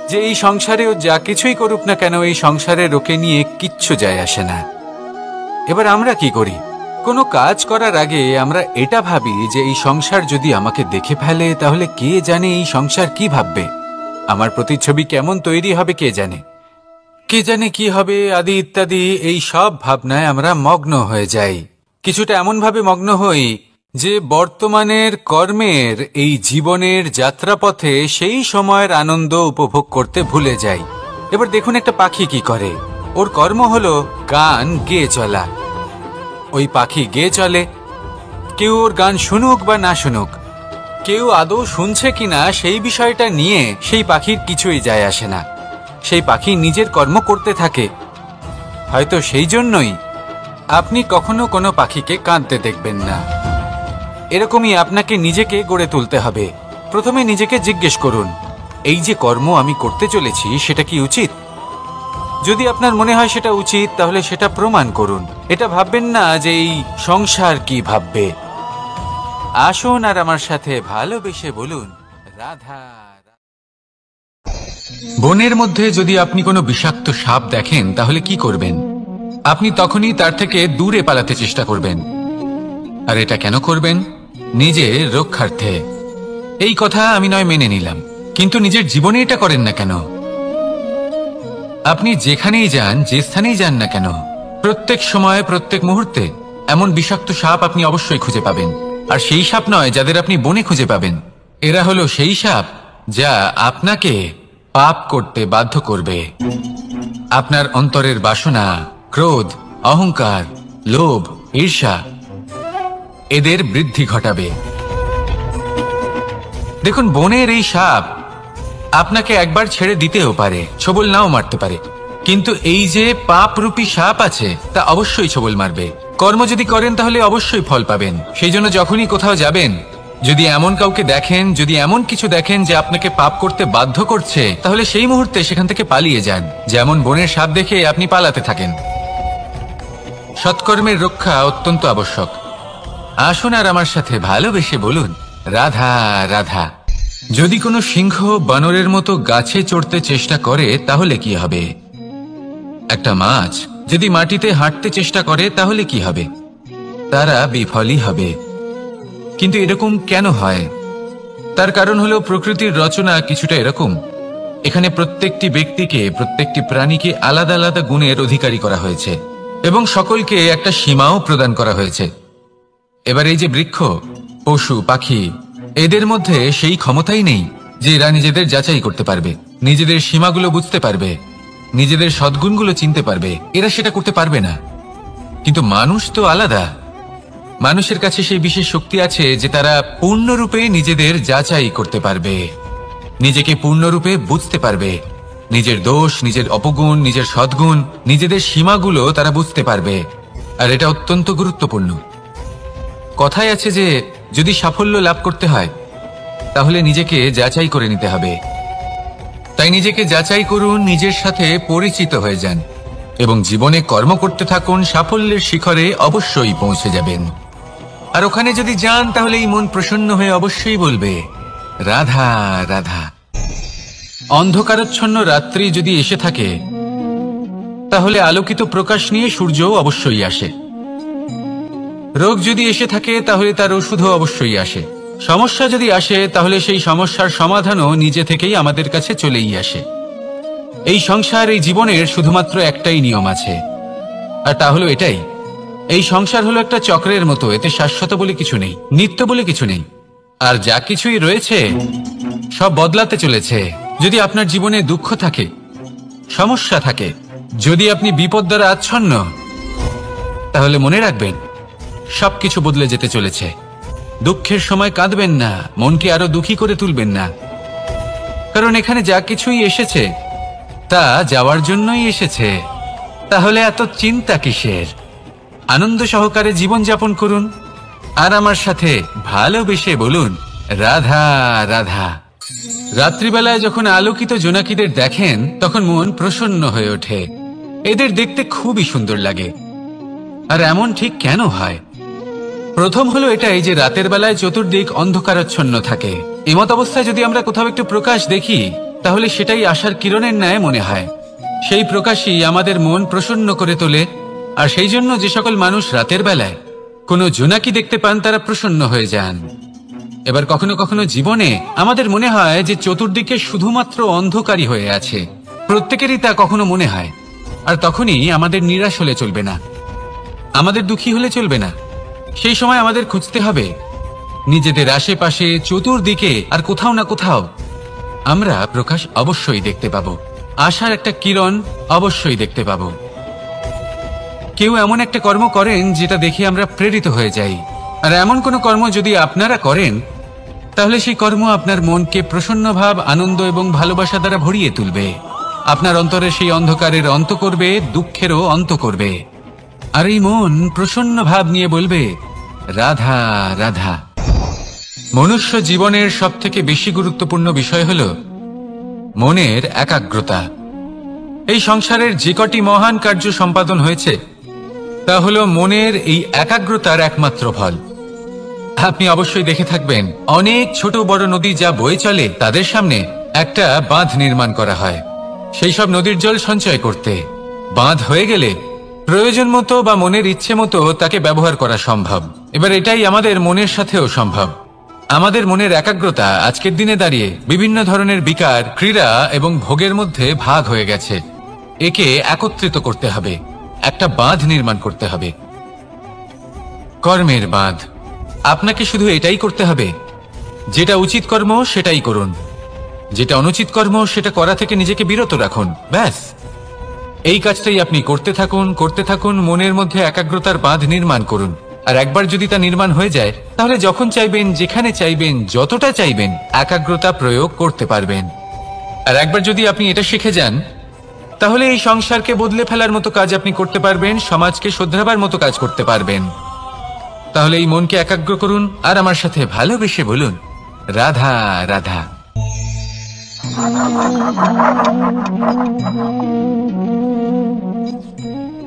যে এই সংসারেও যা কিছুই করুক না কেন, এই সংসারের ওকে নিয়ে কিচ্ছু যায় আসে না। এবার আমরা কি করি? কোনো কাজ করার আগে আমরা এটা ভাবি যে এই সংসার যদি আমাকে দেখে ফেলে তাহলে কে জানে এই সংসার কি ভাববে, আমার প্রতিচ্ছবি কেমন তৈরি হবে কে জানে, কে জানে কি হবে আদি ইত্যাদি। এই সব ভাবনায় আমরা মগ্ন হয়ে যাই। কিছুটা এমন ভাবে মগ্ন হই যে বর্তমানের কর্মের এই জীবনের যাত্রাপথে সেই সময়ের আনন্দ উপভোগ করতে ভুলে যাই। এবার দেখুন একটা পাখি কি করে, ওর কর্ম হলো গান গেয়ে চলা। ওই পাখি গেয়ে চলে, কেউ ওর গান শুনুক বা না শুনুক, কেউ আদৌ শুনছে কিনা সেই বিষয়টা নিয়ে সেই পাখির কিছুই যায় আসে না। সেই পাখি নিজের কর্ম করতে থাকে। হয়তো সেই জন্যই আপনি কখনো কোনো পাখিকে কাঁদতে দেখবেন না। এরকমই আপনাকে নিজেকে গড়ে তুলতে হবে। প্রথমে নিজেকে জিজ্ঞেস করুন, এই যে কর্ম আমি করতে চলেছি সেটা কি উচিত? যদি আপনার মনে হয় সেটা উচিত তাহলে সেটা প্রমাণ করুন। এটা ভাববেন না যে এই সংসার কি ভাববে। আসুন আর আমার সাথে ভালোবেসে বলুন রাধা। বনের মধ্যে যদি আপনি কোনো বিষাক্ত সাপ দেখেন তাহলে কি করবেন? আপনি তখনই তার থেকে দূরে পালাতে চেষ্টা করবেন। আর এটা কেন করবেন? নিজের রক্ষার্থে। এই কথা আমি নয় মেনে নিলাম, কিন্তু নিজের জীবনে এটা করেন না কেন? আপনি যেখানেই যান, যে স্থানেই যান না কেন, প্রত্যেক সময় প্রত্যেক মুহূর্তে এমন বিষাক্ত সাপ আপনি অবশ্যই খুঁজে পাবেন। আর সেই সাপ নয় যাদের আপনি বনে খুঁজে পাবেন, এরা হলো সেই সাপ যা আপনাকে পাপ করতে বাধ্য করবে। আপনার অন্তরের বাসনা, ক্রোধ, অহংকার, লোভ, ঈর্ষা এদের বৃদ্ধি ঘটাবে। দেখুন, বনের এই সাপ আপনাকে একবার ছেড়ে দিতেও পারে, ছোবল নাও মারতে পারে, কিন্তু এই যে পাপরূপী সাপ আছে তা অবশ্যই ছোবল মারবে। কর্ম যদি করেন তাহলে অবশ্যই ফল পাবেন। সেই জন্য যখনই কোথাও যাবেন যদি এমন কাউকে দেখেন, যদি এমন কিছু দেখেন যে আপনাকে পাপ করতে বাধ্য করছে, তাহলে সেই মুহূর্তে সেখান থেকে পালিয়ে যান। যেমন বনের সাপ দেখে আপনি পালাতে থাকেন। সৎকর্মের রক্ষা অত্যন্ত আবশ্যক। আসুন আর আমার সাথে ভালোবেসে বলুন, রাধা রাধা। যদি কোনো সিংহ বানরের মতো গাছে চড়তে চেষ্টা করে তাহলে কি হবে? একটা মাছ যদি মাটিতে হাঁটতে চেষ্টা করে তাহলে কি হবে? তারা বিফলই হবে। কিন্তু এরকম কেন হয়? তার কারণ হলো প্রকৃতির রচনা কিছুটা এরকম। এখানে প্রত্যেকটি ব্যক্তিকে, প্রত্যেকটি প্রাণীকে আলাদা আলাদা গুণের অধিকারী করা হয়েছে এবং সকলকে একটা সীমাও প্রদান করা হয়েছে। এবার এই যে বৃক্ষ, পশু, পাখি, এদের মধ্যে সেই ক্ষমতাই নেই যে এরা নিজেদের যাচাই করতে পারবে, নিজেদের সীমাগুলো বুঝতে পারবে, নিজেদের সদ্গুণগুলো চিনতে পারবে। এরা সেটা করতে পারবে না। কিন্তু মানুষ তো আলাদা। মানুষের কাছে সেই বিশেষ শক্তি আছে যে তারা পূর্ণরূপে নিজেদের যাচাই করতে পারবে, নিজেকে পূর্ণরূপে বুঝতে পারবে, নিজের দোষ, নিজের অপগুণ, নিজের সদ্গুণ, নিজেদের সীমাগুলো তারা বুঝতে পারবে। আর এটা অত্যন্ত গুরুত্বপূর্ণ। কথায় আছে যে যদি সাফল্য লাভ করতে হয় তাহলে নিজেকে যাচাই করে নিতে হবে। তাই নিজেকে যাচাই করুন, নিজের সাথে পরিচিত হয়ে যান এবং জীবনে কর্ম করতে থাকুন। সাফল্যের শিখরে অবশ্যই পৌঁছে যাবেন। আর ওখানে যদি যান তাহলে এই মন প্রসন্ন হয়ে অবশ্যই বলবে, রাধা রাধা। অন্ধকারাচ্ছন্ন রাত্রি যদি এসে থাকে তাহলে আলোকিত প্রকাশ নিয়ে সূর্যও অবশ্যই আসে। রোগ যদি এসে থাকে তাহলে তার ওষুধও অবশ্যই আসে। সমস্যা যদি আসে তাহলে সেই সমস্যার সমাধানও নিজে থেকেই আমাদের কাছে চলেই আসে। এই সংসার, এই জীবনের শুধুমাত্র একটাই নিয়ম আছে, আর তা হলো এটাই, এই সংসার হলো একটা চক্রের মতো। এতে শাশ্বত বলে কিছু নেই, নিত্য বলে কিছু নেই। আর যা কিছুই রয়েছে সব বদলাতে চলেছে। যদি আপনার জীবনে দুঃখ থাকে, সমস্যা থাকে, যদি আপনি বিপদ দ্বারা আচ্ছন্ন, তাহলে মনে রাখবেন সবকিছু বদলে যেতে চলেছে। দুঃখের সময় কাঁদবেন না, মনকে আরো দুঃখী করে তুলবেন না, কারণ এখানে যা কিছুই এসেছে তা যাওয়ার জন্যই এসেছে। তাহলে এত চিন্তা কিসের? আনন্দ সহকারে জীবন যাপন করুন আর আমার সাথে ভালোবেসে বলুন, রাধা রাধা। রাত্রিবেলায় যখন আলোকিত জোনাকিদের দেখেন তখন মন প্রসন্ন হয়ে ওঠে। এদের দেখতে খুবই সুন্দর লাগে। আর এমন ঠিক কেন হয়? প্রথম হলো এটাই যে রাতের বেলায় চতুর্দিক অন্ধকারাচ্ছন্ন থাকে। এমত অবস্থায় যদি আমরা কোথাও একটু প্রকাশ দেখি তাহলে সেটাই আশার কিরণের ন্যায় মনে হয়। সেই প্রকাশই আমাদের মন প্রসন্ন করে তোলে। আর সেই জন্য যে সকল মানুষ রাতের বেলায় কোনো জোনাকি দেখতে পান তারা প্রসন্ন হয়ে যান। এবার কখনো কখনো জীবনে আমাদের মনে হয় যে চতুর্দিকে শুধুমাত্র অন্ধকারই হয়ে আছে। প্রত্যেকেরই তা কখনো মনে হয়। আর তখনই আমাদের নিরাশ হলে চলবে না, আমাদের দুঃখী হলে চলবে না। সেই সময় আমাদের খুঁজতে হবে নিজেদের আশেপাশে, চতুর্দিকে, আর কোথাও না কোথাও আমরা প্রকাশ অবশ্যই দেখতে পাবো, আশার একটা কিরণ অবশ্যই দেখতে পাবো। কেউ এমন একটা কর্ম করেন যেটা দেখে আমরা প্রেরিত হয়ে যাই। আর এমন কোনো কর্ম যদি আপনারা করেন তাহলে সেই কর্ম আপনার মনকে প্রসন্ন ভাব, আনন্দ এবং ভালোবাসা দ্বারা ভরিয়ে তুলবে। আপনার অন্তরে সেই অন্ধকারের অন্ত করবে, দুঃখেরও অন্ত করবে। আর এই মন প্রসন্ন ভাব নিয়ে বলবে, রাধা রাধা। মনুষ্য জীবনের সবথেকে বেশি গুরুত্বপূর্ণ বিষয় হল মনের একাগ্রতা। এই সংসারের যে কটি মহান কার্য সম্পাদন হয়েছে তা হল মনের এই একাগ্রতার একমাত্র ফল। আপনি অবশ্যই দেখে থাকবেন অনেক ছোট বড় নদী যা বয়ে চলে তাদের সামনে একটা বাঁধ নির্মাণ করা হয় সেই সব নদীর জল সঞ্চয় করতে। বাঁধ হয়ে গেলে প্রয়োজন মতো বা মনের ইচ্ছে মতো তাকে ব্যবহার করা সম্ভব। এবার এটাই আমাদের মনের সাথেও সম্ভব। আমাদের মনের একাগ্রতা আজকের দিনে দাঁড়িয়ে বিভিন্ন ধরনের বিকার, ক্রীড়া এবং ভোগের মধ্যে ভাগ হয়ে গেছে। একে একত্রিত করতে হবে, একটা বাঁধ নির্মাণ করতে হবে, কর্মের বাঁধ। আপনাকে শুধু এটাই করতে হবে, যেটা উচিত কর্ম সেটাই করুন, যেটা অনুচিত কর্ম সেটা করা থেকে নিজেকে বিরত রাখুন। ব্যাস, এই কাজটাই আপনি করতে থাকুন, করতে থাকুন। মনের মধ্যে একাগ্রতার বাঁধ নির্মাণ করুন। আর একবার যদি তা নির্মাণ হয়ে যায় তাহলে যখন চাইবেন, যেখানে চাইবেন, যতটা চাইবেন একাগ্রতা প্রয়োগ করতে পারবেন। আর একবার যদি আপনি এটা শিখে যান তাহলে এই সংসারকে বদলে ফেলার মতো কাজ আপনি করতে পারবেন, সমাজকে শোধরাবার মতো কাজ করতে পারবেন। তাহলে এই মনকে একাগ্র করুন আর আমার সাথে ভালোবেসে বলুন, রাধা রাধা।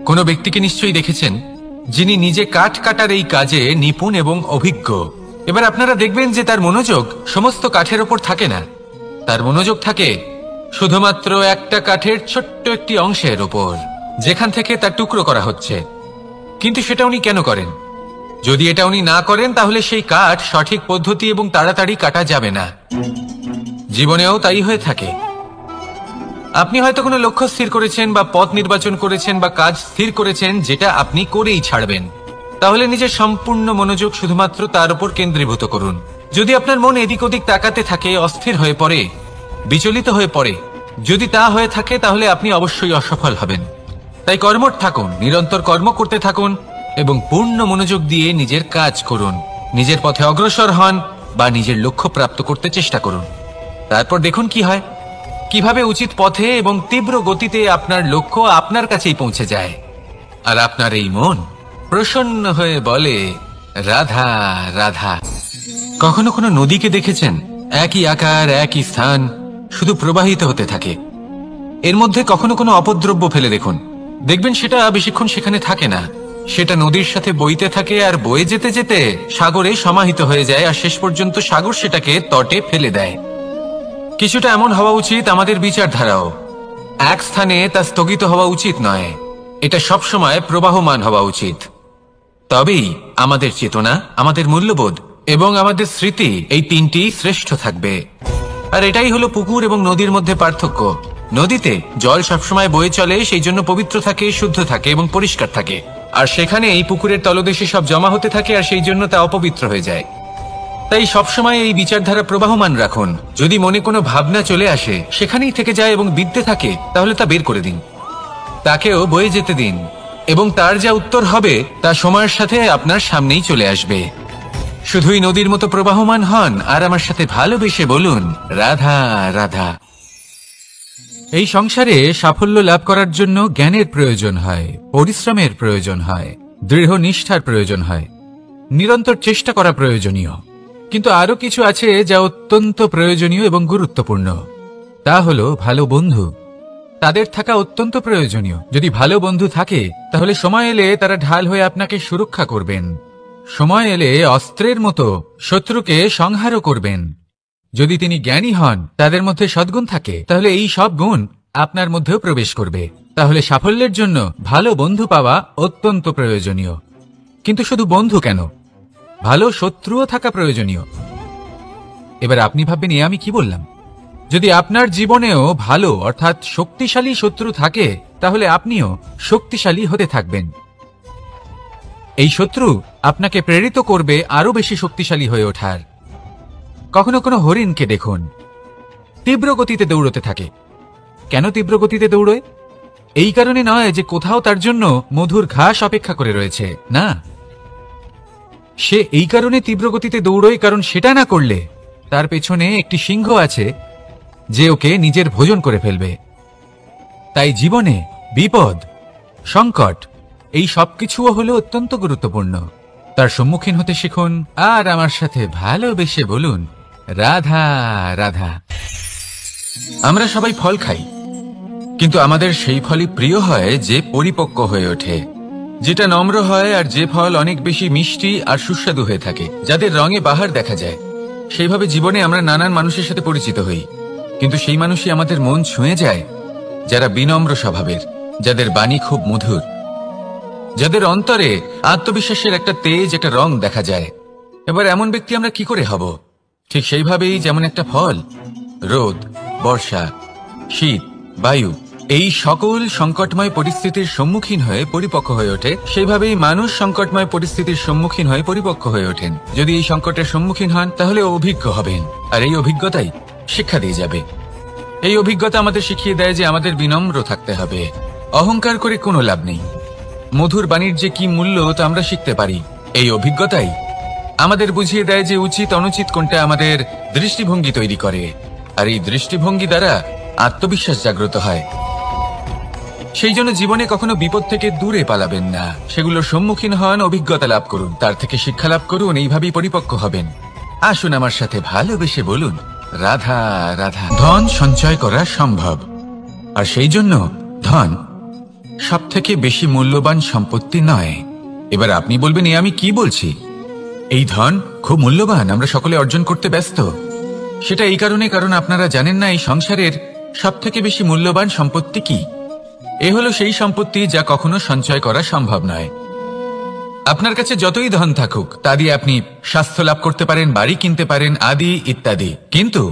কোনো ব্যক্তিকে নিশ্চয়ই দেখেছেন যিনি নিজে কাঠ কাটার এই কাজে নিপুণ এবং অভিজ্ঞ। এবার আপনারা দেখবেন যে তার মনোযোগ সমস্ত কাঠের ওপর থাকে না, তার মনোযোগ থাকে শুধুমাত্র একটা কাঠের ছোট্ট একটি অংশের ওপর, যেখান থেকে তার টুকরো করা হচ্ছে। কিন্তু সেটা উনি কেন করেন? যদি এটা উনি না করেন তাহলে সেই কাঠ সঠিক পদ্ধতি এবং তাড়াতাড়ি কাটা যাবে না। জীবনেও তাই হয়ে থাকে। আপনি হয়তো কোনো লক্ষ্য স্থির করেছেন বা পথ নির্বাচন করেছেন বা কাজ স্থির করেছেন যেটা আপনি করেই ছাড়বেন। তাহলে নিজের সম্পূর্ণ মনোযোগ শুধুমাত্র তার উপর কেন্দ্রীভূত করুন। যদি আপনার মন এদিক ওদিক তাকাতে থাকে, অস্থির হয়ে পড়ে, বিচলিত হয়ে পড়ে, যদি তা হয়ে থাকে তাহলে আপনি অবশ্যই অসফল হবেন। তাই কর্মঠ থাকুন, নিরন্তর কর্ম করতে থাকুন এবং পূর্ণ মনোযোগ দিয়ে নিজের কাজ করুন। নিজের পথে অগ্রসর হন বা নিজের লক্ষ্য প্রাপ্ত করতে চেষ্টা করুন। তারপর দেখুন কি হয়, কিভাবে উচিত পথে এবং তীব্র গতিতে আপনার লক্ষ্য আপনার কাছেই পৌঁছে যায়। আর আপনার এই মন প্রসন্ন হয়ে বলে, রাধা রাধা। কখনো কোনো নদীকে দেখেছেন? একই আকার, একই স্থান, শুধু প্রবাহিত হতে থাকে। এর মধ্যে কখনো কোনো অপদ্রব্য ফেলে দেখুন, দেখবেন সেটা বেশিক্ষণ সেখানে থাকে না। সেটা নদীর সাথে বইতে থাকে আর বয়ে যেতে যেতে সাগরে সমাহিত হয়ে যায়, আর শেষ পর্যন্ত সাগর সেটাকে তটে ফেলে দেয়। কিছুটা এমন হওয়া উচিত আমাদের বিচারধারাও। এক স্থানে তা স্থগিত হওয়া উচিত নয়, এটা সবসময় প্রবাহমান হওয়া উচিত। তবেই আমাদের চেতনা, আমাদের মূল্যবোধ এবং আমাদের স্মৃতি, এই তিনটি শ্রেষ্ঠ থাকবে। আর এটাই হলো পুকুর এবং নদীর মধ্যে পার্থক্য। নদীতে জল সবসময় বয়ে চলে, সেই জন্য পবিত্র থাকে, শুদ্ধ থাকে এবং পরিষ্কার থাকে। আর সেখানে এই পুকুরের তলদেশে সব জমা হতে থাকে, আর সেই জন্য তা অপবিত্র হয়ে যায়। তাই সবসময় এই বিচারধারা প্রবাহমান রাখুন। যদি মনে কোনো ভাবনা চলে আসে, সেখানেই থেকে যায় এবং বিদ্যে থাকে, তাহলে তা বের করে দিন, তাকেও বয়ে যেতে দিন, এবং তার যা উত্তর হবে তা সময়ের সাথে আপনার সামনেই চলে আসবে। শুধুই নদীর মতো প্রবাহমান হন আর আমার সাথে ভালোবেসে বলুন, রাধা রাধা। এই সংসারে সাফল্য লাভ করার জন্য জ্ঞানের প্রয়োজন হয়, পরিশ্রমের প্রয়োজন হয়, দৃঢ় নিষ্ঠার প্রয়োজন হয়, নিরন্তর চেষ্টা করা প্রয়োজনীয়। কিন্তু আরো কিছু আছে যা অত্যন্ত প্রয়োজনীয় এবং গুরুত্বপূর্ণ। তা হলো ভালো বন্ধু। তাদের থাকা অত্যন্ত প্রয়োজনীয়। যদি ভালো বন্ধু থাকে তাহলে সময় এলে তারা ঢাল হয়ে আপনাকে সুরক্ষা করবেন। সময় এলে অস্ত্রের মতো শত্রুকে সংহারও করবেন। যদি তিনি জ্ঞানী হন, তাদের মধ্যে সদ্গুণ থাকে, তাহলে এই সব গুণ আপনার মধ্যেও প্রবেশ করবে। তাহলে সাফল্যের জন্য ভালো বন্ধু পাওয়া অত্যন্ত প্রয়োজনীয়। কিন্তু শুধু বন্ধু কেন, ভালো শত্রুও থাকা প্রয়োজনীয়। এবার আপনি ভাববেন, এ আমি কি বললাম? যদি আপনার জীবনেও ভালো অর্থাৎ শক্তিশালী শত্রু থাকে, তাহলে আপনিও শক্তিশালী হতে থাকবেন। এই শত্রু আপনাকে প্রেরিত করবে আরো বেশি শক্তিশালী হয়ে ওঠার। কখনো কোনো হরিণকে দেখুন, তীব্র গতিতে দৌড়তে থাকে। কেন তীব্র গতিতে দৌড়য়? এই কারণে নয় যে কোথাও তার জন্য মধুর ঘাস অপেক্ষা করে রয়েছে, না। সে এই কারণে তীব্র গতিতে দৌড়য় কারণ সেটা না করলে তার পেছনে একটি সিংহ আছে যে ওকে নিজের ভোজন করে ফেলবে। তাই জীবনে বিপদ, সংকট, এই সবকিছুও হলো অত্যন্ত গুরুত্বপূর্ণ। তার সম্মুখীন হতে শিখুন আর আমার সাথে ভালোবেসে বলুন, রাধা রাধা। আমরা সবাই ফল খাই, কিন্তু আমাদের সেই ফলই প্রিয় হয় যে পরিপক্ক হয়ে ওঠে, যেটা নম্র হয়, আর যে ফল অনেক বেশি মিষ্টি আর সুস্বাদু হয়ে থাকে, যাদের রঙে বাহার দেখা যায়। সেইভাবে জীবনে আমরা নানান মানুষের সাথে পরিচিত হই, কিন্তু সেই মানুষই আমাদের মন ছুঁয়ে যায় যারা বিনম্র স্বভাবের, যাদের বাণী খুব মধুর, যাদের অন্তরে আত্মবিশ্বাসের একটা তেজ, একটা রং দেখা যায়। এবার এমন ব্যক্তি আমরা কি করে হব? ঠিক সেইভাবেই যেমন একটা ফল রোদ, বর্ষা, শীত, বায়ু, এই সকল সংকটময় পরিস্থিতির সম্মুখীন হয়ে পরিপক্ক হয়ে ওঠে, সেইভাবেই মানুষ সংকটময় পরিস্থিতির সম্মুখীন হয়ে পরিপক্ক হয়ে ওঠেন। যদি এই সংকটের সম্মুখীন হন তাহলে অভিজ্ঞ হবেন, আর এই অভিজ্ঞতাই শিক্ষা দিয়ে যাবে। এই অভিজ্ঞতা আমাদের শিখিয়ে দেয় যে আমাদের বিনম্র থাকতে হবে। অহংকার করে কোনো লাভ নেই। মধুর বাণীর যে কি মূল্য তা আমরা শিখতে পারি। এই অভিজ্ঞতাই আমাদের বুঝিয়ে দেয় যে উচিত অনুচিত কোনটা আমাদের দৃষ্টিভঙ্গি তৈরি করে, আর এই দৃষ্টিভঙ্গি দ্বারা আত্মবিশ্বাস জাগ্রত হয়। সেই জন্য জীবনে কখনো বিপদ থেকে দূরে পালাবেন না, সেগুলোর সম্মুখীন হন, অভিজ্ঞতা লাভ করুন, তার থেকে শিক্ষা লাভ করুন, এইভাবেই পরিপক্ক হবেন। আসুন আমার সাথে ভালোবেসে বলুন, রাধা রাধা। ধন সঞ্চয় করা সম্ভব, আর সেই জন্য ধন সব থেকে বেশি মূল্যবান সম্পত্তি নয়। এবার আপনি বলবেন, এ আমি কি বলছি? এই ধন খুব মূল্যবান, আমরা সকলে অর্জন করতে ব্যস্ত। সেটা এই কারণে, কারণ আপনারা জানেন না এই সংসারের সব থেকে বেশি মূল্যবান সম্পত্তি কি। এ হলো সেই সম্পত্তি যা কখনো সঞ্চয় করা সম্ভব নয়। আপনার কাছে যতই ধন থাকুক তা দিয়ে আপনি স্বাস্থ্য লাভ করতে পারেন, বাড়ি কিনতে পারেন, আদি ইত্যাদি, কিন্তু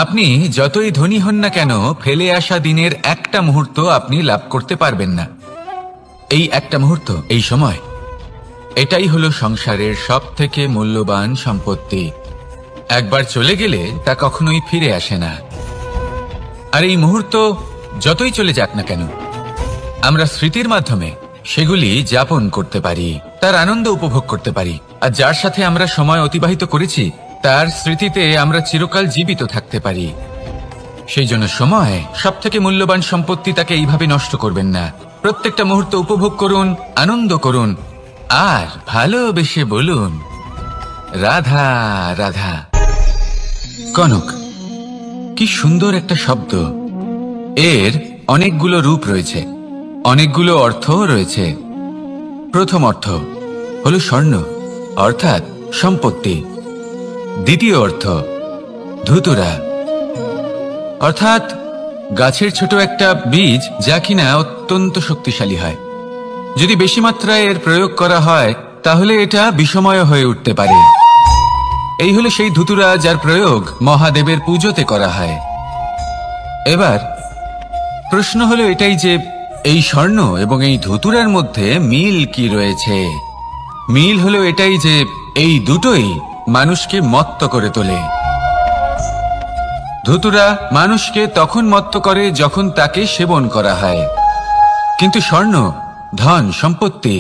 আপনি যতই ধনী হন না কেন, ফেলে আসা দিনের একটা মুহূর্ত আপনি লাভ করতে পারবেন না। এই একটা মুহূর্ত, এই সময়, এটাই হলো সংসারের সব থেকে মূল্যবান সম্পত্তি। একবার চলে গেলে তা কখনোই ফিরে আসে না। আর এই মুহূর্ত যতই চলে যাক না কেন, আমরা স্মৃতির মাধ্যমে সেগুলি যাপন করতে পারি, তার আনন্দ উপভোগ করতে পারি, আর যার সাথে আমরা সময় অতিবাহিত করেছি তার স্মৃতিতে আমরা চিরকাল জীবিত থাকতে পারি। সেই জন্য সময় সব থেকে মূল্যবান সম্পত্তি, তাকে এইভাবে নষ্ট করবেন না। প্রত্যেকটা মুহূর্ত উপভোগ করুন, আনন্দ করুন, আর ভালোবেসে বলুন, রাধা রাধা। কনক, কি সুন্দর একটা শব্দ। এর অনেকগুলো রূপ রয়েছে, অনেকগুলো অর্থও রয়েছে। প্রথম অর্থ হলো স্বর্ণ, অর্থাৎ সম্পত্তি। দ্বিতীয় অর্থ ধুতুরা, অর্থাৎ গাছের ছোট একটা বীজ, যা কিনা অত্যন্ত শক্তিশালী হয়। যদি বেশি মাত্রায় এর প্রয়োগ করা হয় তাহলে এটা বিষময় হয়ে উঠতে পারে। এই হলো সেই ধুতুরা যার প্রয়োগ মহাদেবের পুজোতে করা হয়। এবার প্রশ্ন হলো এটাই যে এই স্বর্ণ এবং এই ধুতুরার মধ্যে মিল কি রয়েছে? মিল হলো এটাই যে এই দুটোই মানুষকে মত্ত করে তোলে। ধুতুরা মানুষকে তখন মত্ত করে যখন তাকে সেবন করা হয়, কিন্তু স্বর্ণ, ধন, সম্পত্তি,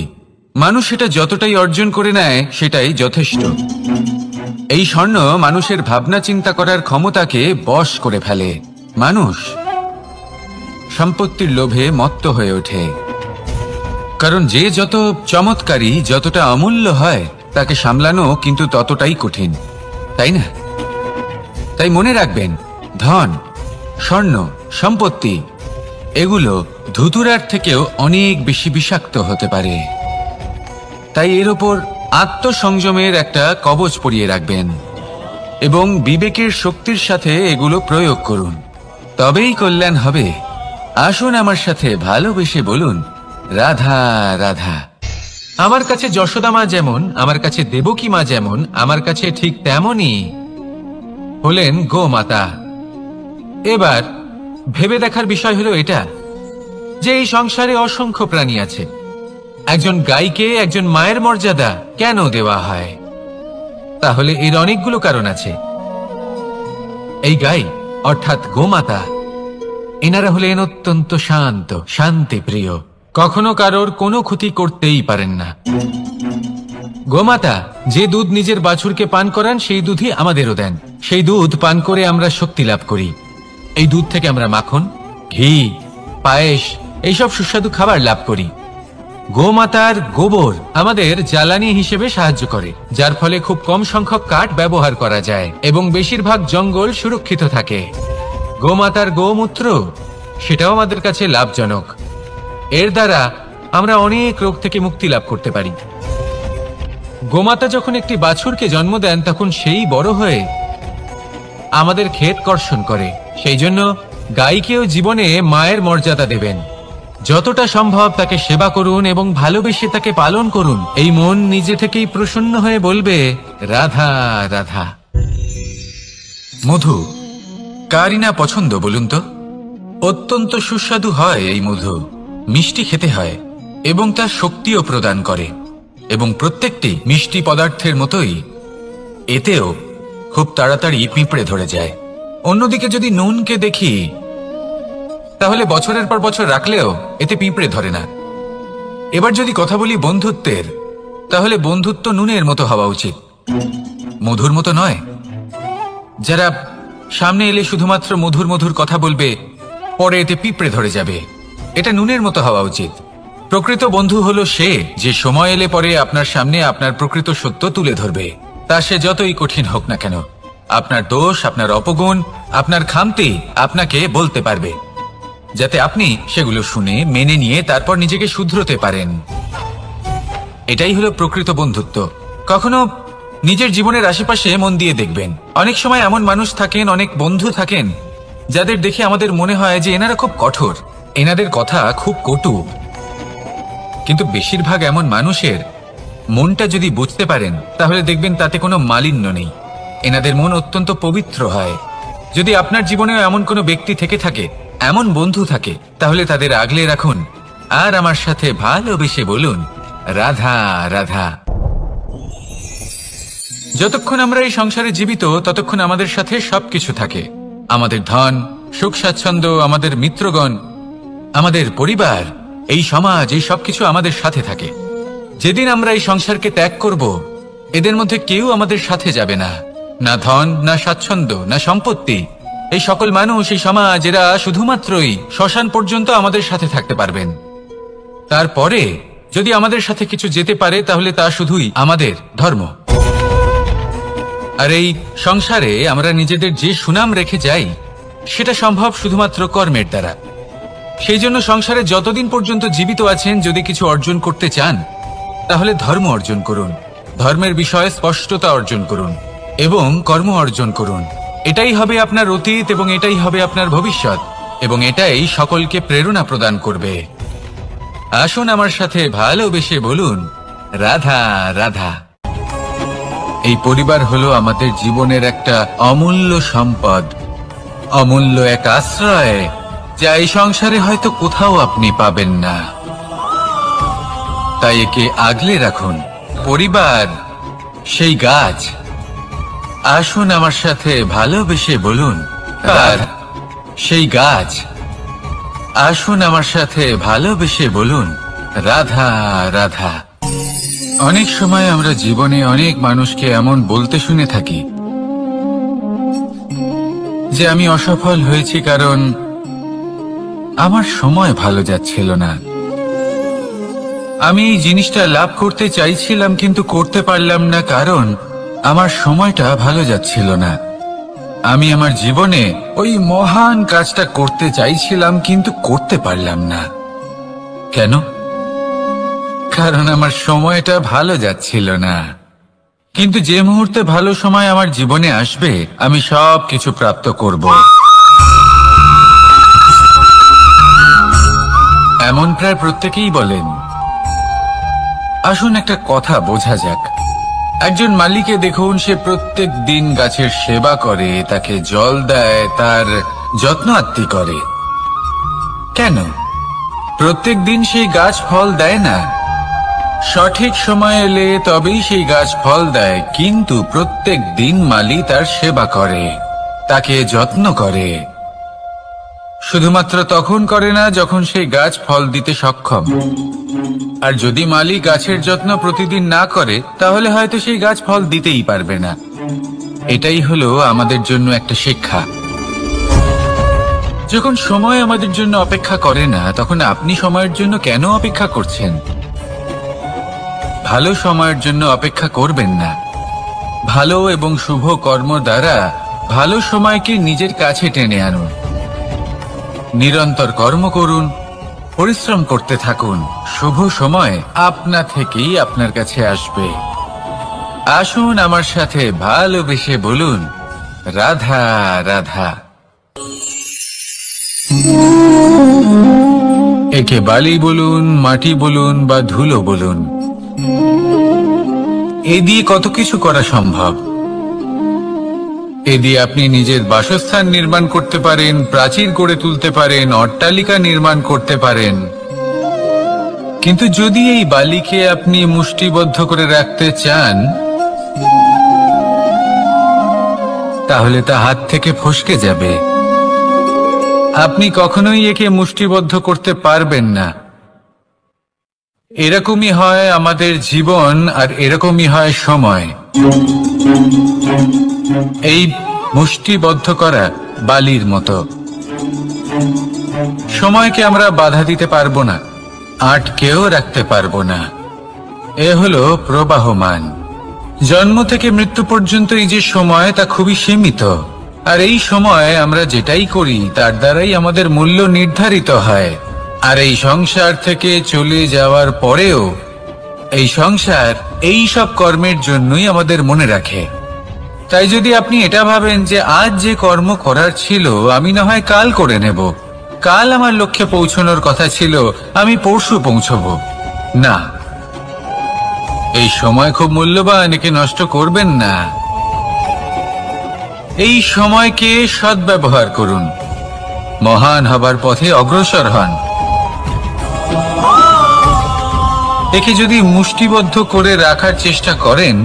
মানুষ এটা যতটাই অর্জন করে নেয় সেটাই যথেষ্ট। এই স্বর্ণ মানুষের ভাবনা চিন্তা করার ক্ষমতাকে বশ করে ফেলে। মানুষ সম্পত্তির লোভে মত্ত হয়ে ওঠে, কারণ যে যত চমৎকারী, যতটা অমূল্য হয় তাকে সামলানো কিন্তু ততটাই কঠিন, তাই না? তাই মনে রাখবেন, ধন, স্বর্ণ, সম্পত্তি এগুলো ধুতুরার থেকেও অনেক বেশি বিষাক্ত হতে পারে। তাই এর ওপর আত্মসংযমের একটা কবচ পরিয়ে রাখবেন এবং বিবেকের শক্তির সাথে এগুলো প্রয়োগ করুন, তবেই কল্যাণ হবে। আসুন আমার সাথে ভালোবেসে বলুন, রাধা রাধা। আমার কাছে যশোদা মা যেমন, আমার কাছে দেবকী মা যেমন, আমার কাছে ঠিক তেমনই হলেন গোমাতা। এবার ভেবে দেখার বিষয় হলো এটা যে এই সংসারে অসংখ্য প্রাণী আছে, একজন গাইকে একজন মায়ের মর্যাদা কেন দেওয়া হয়? তাহলে এর অনেকগুলো কারণ আছে। এই গাই অর্থাৎ গোমাতা, এনারা হলেন অত্যন্ত শান্ত, শান্তিপ্রিয়, কখনো কারোর কোনো ক্ষতি করতেই পারেন না। গোমাতা যে দুধ নিজের বাছুরকে পান করান সেই দুধই আমাদেরও দেন। সেই দুধ পান করে আমরা শক্তি লাভ করি। এই দুধ থেকে আমরা মাখন, ঘি, পায়েস, এইসব সুস্বাদু খাবার লাভ করি। গোমাতার গোবর আমাদের জ্বালানি হিসেবে সাহায্য করে, যার ফলে খুব কম সংখ্যক কাঠ ব্যবহার করা যায় এবং বেশিরভাগ জঙ্গল সুরক্ষিত থাকে। গোমাতার গোমূত্র, সেটাও আমাদের কাছে লাভজনক। এর দ্বারা আমরা অনেক রোগ থেকে মুক্তি লাভ করতে পারি। গোমাতা যখন একটি বাছুরকে জন্ম দেন তখন সেই বড় হয়ে আমাদের ক্ষেত কর্ষণ করে। সেই জন্য গাইকেও জীবনে মায়ের মর্যাদা দেবেন। যতটা সম্ভব তাকে সেবা করুন এবং ভালোবেসে তাকে পালন করুন। এই মন নিজে থেকেই প্রসন্ন হয়ে বলবে, রাধা রাধা। মধু কারই না পছন্দ বলুন তো? অত্যন্ত সুস্বাদু হয় এই মধু, মিষ্টি খেতে হয় এবং তার শক্তিও প্রদান করে, এবং প্রত্যেকটি মিষ্টি পদার্থের মতোই এতেও খুব তাড়াতাড়ি পিঁপড়ে ধরে যায়। অন্যদিকে যদি নুনকে দেখি তাহলে বছরের পর বছর রাখলেও এতে পিঁপড়ে ধরে না। এবার যদি কথা বলি বন্ধুত্বের, তাহলে বন্ধুত্ব নুনের মতো হওয়া উচিত, মধুর মতো নয়। যারা সামনে এলে শুধুমাত্র মধুর মধুর কথা বলবে, পরে এতে পিঁপড়ে ধরে যাবে। এটা নুনের মতো হওয়া উচিত। প্রকৃত বন্ধু হলো সে যে সময় এলে পরে আপনার সামনে আপনার প্রকৃত সত্য তুলে ধরবে, তা সে যতই কঠিন হোক না কেন। আপনার দোষ, আপনার অপগুণ, আপনার খামতি আপনাকে বলতে পারবে, যাতে আপনি সেগুলো শুনে মেনে নিয়ে তারপর নিজেকে শুধরোতে পারেন। এটাই হলো প্রকৃত বন্ধুত্ব। কখনো নিজের জীবনের আশেপাশে মন দিয়ে দেখবেন, অনেক সময় এমন মানুষ থাকেন, অনেক বন্ধু থাকেন যাদের দেখে আমাদের মনে হয় যে এনারা খুব কঠোর, এনাদের কথা খুব কটু। কিন্তু বেশিরভাগ এমন মানুষের মনটা যদি বুঝতে পারেন তাহলে দেখবেন তাতে কোনো মালিন্য নেই, এনাদের মন অত্যন্ত পবিত্র হয়। যদি আপনার জীবনেও এমন কোনো ব্যক্তি থেকে থাকে, এমন বন্ধু থাকে, তাহলে তাদের আগলে রাখুন আর আমার সাথে ভালোবেসে বলুন, রাধা রাধা। যতক্ষণ আমরা এই সংসারে জীবিত ততক্ষণ আমাদের সাথে সবকিছু থাকে, আমাদের ধন, সুখ স্বাচ্ছন্দ্য, আমাদের মিত্রগণ, আমাদের পরিবার, এই সমাজ, এই সবকিছু আমাদের সাথে থাকে। যেদিন আমরা এই সংসারকে ত্যাগ করব, এদের মধ্যে কেউ আমাদের সাথে যাবে না, না ধন, না স্বাচ্ছন্দ্য, না সম্পত্তি। এই সকল মানুষ, এই সমাজ, এরা শুধুমাত্রই শ্মশান পর্যন্ত আমাদের সাথে থাকতে পারবেন। তারপরে যদি আমাদের সাথে কিছু যেতে পারে তাহলে তা শুধুই আমাদের ধর্ম। আর এই সংসারে আমরা নিজেদের যে সুনাম রেখে যাই সেটা সম্ভব শুধুমাত্র কর্মের দ্বারা। সেই জন্য সংসারে যতদিন পর্যন্ত জীবিত আছেন, যদি কিছু অর্জন করতে চান তাহলে ধর্ম অর্জন করুন, ধর্মের বিষয়ে স্পষ্টতা অর্জন করুন এবং কর্ম অর্জন করুন। এটাই হবে আপনার অতীত এবং এটাই হবে আপনার ভবিষ্যৎ, এবং এটাই সকলকে প্রেরণা প্রদান করবে। আসুন আমার সাথে ভালোবেসে বলুন, রাধা রাধা। এই পরিবার হলো আমাদের জীবনের একটা অমূল্য সম্পদ, অমূল্য এক আশ্রয়, যা এই সংসারে হয়তো কোথাও আপনি পাবেন না। তাই একে আগলে রাখুন। পরিবার সেই গাছ। আসুন আমার সাথে ভালোবেসে বলুন, আর সেই গাছ। আসুন আমার সাথে ভালোবেসে বলুন, রাধা রাধা। অনেক সময় আমরা জীবনে অনেক মানুষকে এমন বলতে শুনে থাকি যে আমি অসফল হয়েছি কারণ আমার সময় ভালো যাচ্ছিল না, আমি এই জিনিসটা লাভ করতে চাইছিলাম কিন্তু করতে পারলাম না কারণ আমার সময়টা ভালো যাচ্ছিল না, আমি আমার জীবনে ওই মহান কাজটা করতে চাইছিলাম কিন্তু করতে পারলাম না। কেন? কারণ আমার সময়টা ভালো যাচ্ছিল না। কিন্তু যে মুহূর্তে ভালো সময় আমার জীবনে আসবে, আমি সব কিছু প্রাপ্ত করব। এমন প্রায় প্রত্যেকেই বলেন। আসুন একটা কথা বোঝা যাক। একজন মালিকে দেখুন, সে প্রত্যেক দিন গাছের সেবা করে, তাকে জল দেয়, তার যত্ন আত্তি করে। কেন? প্রত্যেক দিন সেই গাছ ফল দেয় না। সঠিক সময় এলে তবেই সেই গাছ ফল দেয়, কিন্তু প্রত্যেক দিন মালি তার সেবা করে, তাকে যত্ন করে। শুধুমাত্র তখন করে না যখন সেই গাছ ফল দিতে সক্ষম। আর যদি মালি গাছের যত্ন প্রতিদিন না করে তাহলে হয়তো সেই গাছ ফল দিতেই পারবে না। এটাই হলো আমাদের জন্য একটা শিক্ষা। যখন সময় আমাদের জন্য অপেক্ষা করে না, তখন আপনি সময়ের জন্য কেন অপেক্ষা করছেন? ভালো সময়ের জন্য অপেক্ষা করবেন না। ভালো এবং শুভ কর্ম দ্বারা ভালো সময়কে নিজের কাছে টেনে আনুন। নিরন্তর কর্ম করুন, পরিশ্রম করতে থাকুন, শুভ সময় আপনা থেকেই আপনার কাছে আসবে। আসুন আমার সাথে ভালোবেসে বলুন, রাধা রাধা। একে বালি বলুন, মাটি বলুন বা ধুলো বলুন, এ দিয়ে কত কিছু করা সম্ভব। এ দিয়ে আপনি নিজের বাসস্থান নির্মাণ করতে পারেন, প্রাচীর গড়ে তুলতে পারেন, অট্টালিকা নির্মাণ করতে পারেন। কিন্তু যদি এই বালিকে আপনি মুষ্টিবদ্ধ করে রাখতে চান, তাহলে তা হাত থেকে ফসকে যাবে। আপনি কখনোই একে মুষ্টিবদ্ধ করতে পারবেন না। এরকমই হয় আমাদের জীবন, আর এরকমই হয় সময়। এই মুষ্টিবদ্ধ করা বালির মতো। সময়কে আমরা বাধা দিতে পারবো না, আটকেও রাখতে পারবো না। এ হলো প্রবাহমান। জন্ম থেকে মৃত্যু পর্যন্ত এই যে সময়, তা খুবই সীমিত। আর এই সময় আমরা যেটাই করি তার দ্বারাই আমাদের মূল্য নির্ধারিত হয়। আর এই সংসার থেকে চলে যাওয়ার পরেও এই সংসার এই সব কর্মের জন্যই আমাদের মনে রাখে। তাই যদি আপনি এটা ভাবেন যে আজ যে কর্ম করার ছিল আমি না হয় কাল করে নেব, কাল আমার লক্ষ্যে পৌঁছানোর কথা ছিল আমি পরশু পৌঁছবো, না, এই সময় খুব মূল্যবান, একে নষ্ট করবেন না। এই সময়কে সদ্ব্যবহার করুন, মহান হবার পথে অগ্রসর হন। একে যদি মুষ্টিবদ্ধ করে রাখার চেষ্টা করেন,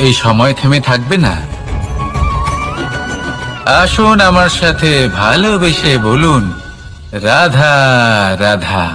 এই সময় থেমে থাকবে না। আসুন আমার সাথে ভালোবেসে বলুন, রাধা রাধা।